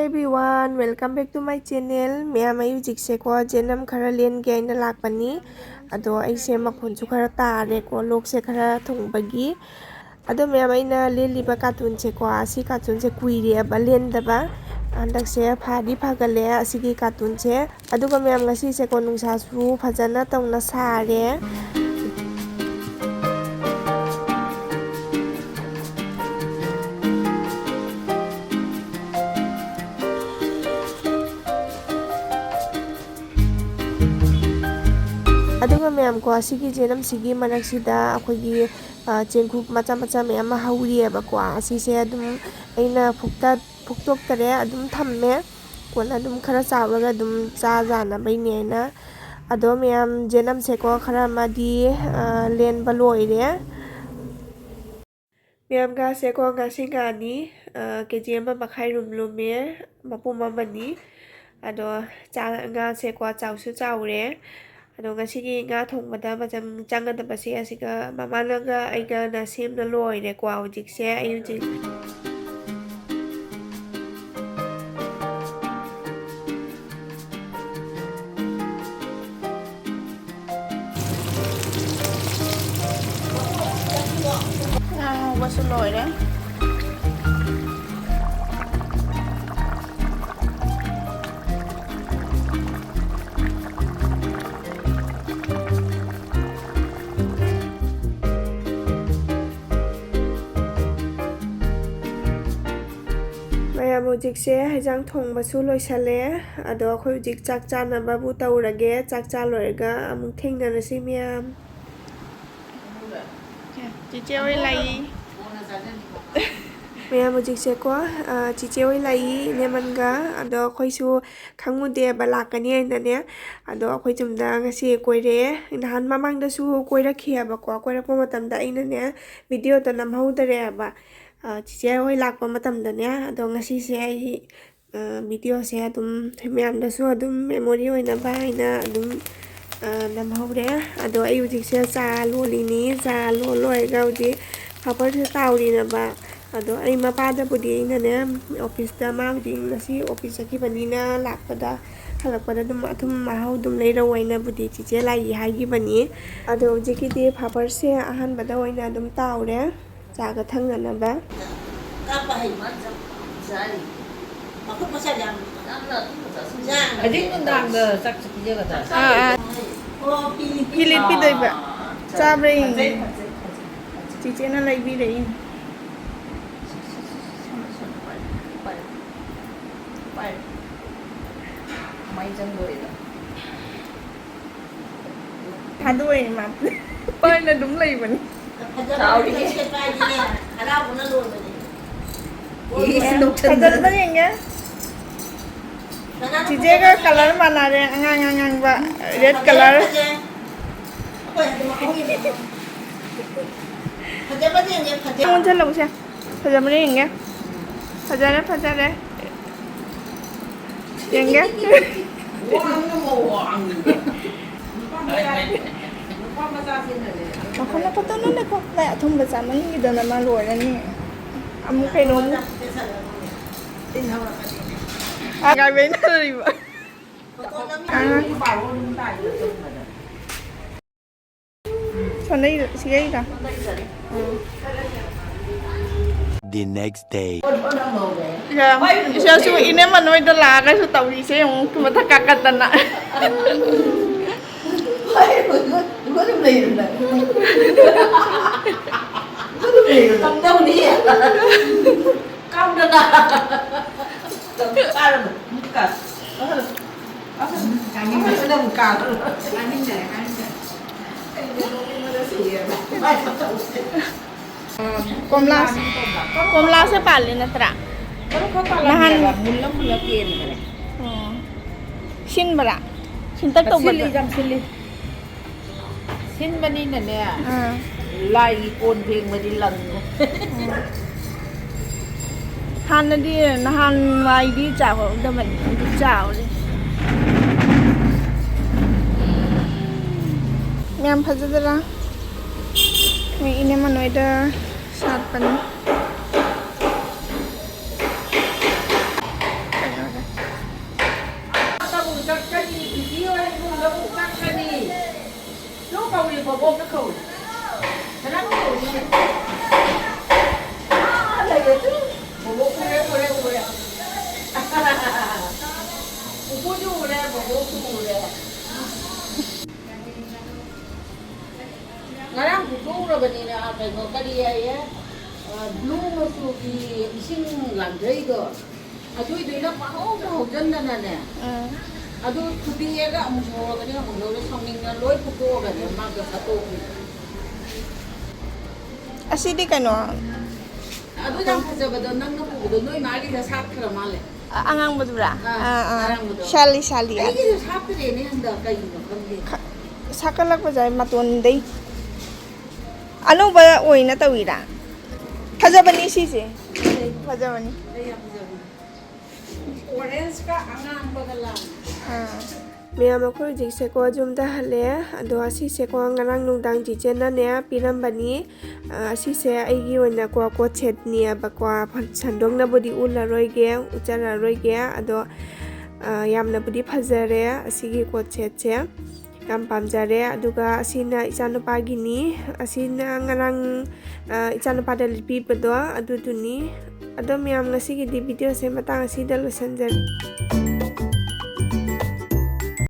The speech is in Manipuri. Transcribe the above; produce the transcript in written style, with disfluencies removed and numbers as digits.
everyone, welcome back to my channel. Maya mayu jikse ko yenam khara len ge aina lakpani. Ado aise makhon chu khara tare ko lok se khara thongbagi. Ado maya maina leliba katun che ko asi katun che kuire ba len daba. Andak se phadi phagale asigi katun che. Aduga maya ngasi se ko nungsa su phajana tongna sare. Aduga ma'am ko asigi yenam sigi manaksida akhoi chengkhup macha macha ma'am hauri ba ko asise adum aina phuktok tare adum thamme kona adum khara chawraga adum cha jana baine na ado ma'am yenam se ko khara madi len baloire ma'am ga se ko ga singani kgm makhai rumlume mapuma mani ado cha ga se ko chawsu chawre ado ngasigi nga thongbada majam changadaba se asiga mamanaga aiga na semna loire kwa hojikse ayuji wasu loire Mujikse hajang thong basu loisale ado akhoi jik chak cha na babu taurage chak cha loiga amuk thengna na si miam Chiche oi lai miam mujikse ko Chiche oi lai nemanga ado akhoi su khangmude balakani na ne ado akhoi chumda ngasi koire nahan mamang da su koira khia ba ko koira ko matam da ina ne video to nam haudare ba Chiche hoi lakpa matamdane ado ngasi se ai video se adum ma'am da su adum memory oina ba aina adum namhaure ado ai ujik se cha lolini cha loloi gaudi papar se tauri na ba ado ai mapa da budi ina ne office da ma budi ngasi office ki banina lakpada halakpada dum athum mahau dum leira oina budi Chiche lai hagi bani ado ujiki di papar se ahan bada oina dum taure 자가 탕나나 봐. 아직은 당도 싹 비벼가 다. 필리핀도 봐. 짜브레인. Chiche lấy bi đấy. mấy trăm người đó. Thà đuôi mà. Ơi là đúng lì mình. Sao đi? Fajakhatle ba yan ya? Chiche ka color mana re ngang ba red color. Không chân lồng xe. Fajakhatle yan ya? Fajakhatle. Yan ya? Ako na patuloy ko. Kaya itong basama yung ito naman lola niya. Amo kay nung. Gagawin na rin ba? Sanay, sige ita. The next day. Yeah, siya su ine man oy dala ka su tawri se yung kumatakakatan na. Có được liền rồi. Có được liền rồi. Không đâu đi. Không được à. Ba rồi. Cả. Cái này sẽ đồng cả rồi. Cái này này. Komla se pali na tra. Nahan mula kian này. Shin bara. Shin tak to Sili jam sili. Xin bên đi nè lại côn phiền mà đi lần Han đi na han lại đi chào đâu mình đi chào đi Ma'am Fajakhatle may ini man oy da sat pan bobok nó khẩu. Thế nó khẩu gì? Đây là chứ. Bobok kure. Upuju kure, bobok kure. Ngarang buku ra bani na kay ko kali ay blue mo su ki ising lanjay do. Adu idu na pa ho jan na na. Adu tubi ga mo so ga ni mo lo songning na loy puto ga ni mag ga to. Asidi kano. Adu jang phaja ba do nang na pu do noi mari da sat khara male. Angang budura. Angang budu. Shali. Ay gi sat re ni handa kay no kamli. Sakalak ba jay matun day. Ano ba oy na tawira? Fajabani sise. Fajabani. Ay phaja. Orange ka angang ba ga lang. Miyam akhoi hojik se ko jumda hale ado asi se ko ngarang nungdang Chiche na ne pirambani asi se aigi oina ko chet ni abakwa sandong na bodi ula roige uchara roige ado yamna bodi phajare asigi ko chet che yam pamjare aduga asina ichanupa gini asina ngarang ichanupa da lipi pedo aduduni ado miyam ngasigi di video se matang asida losanjar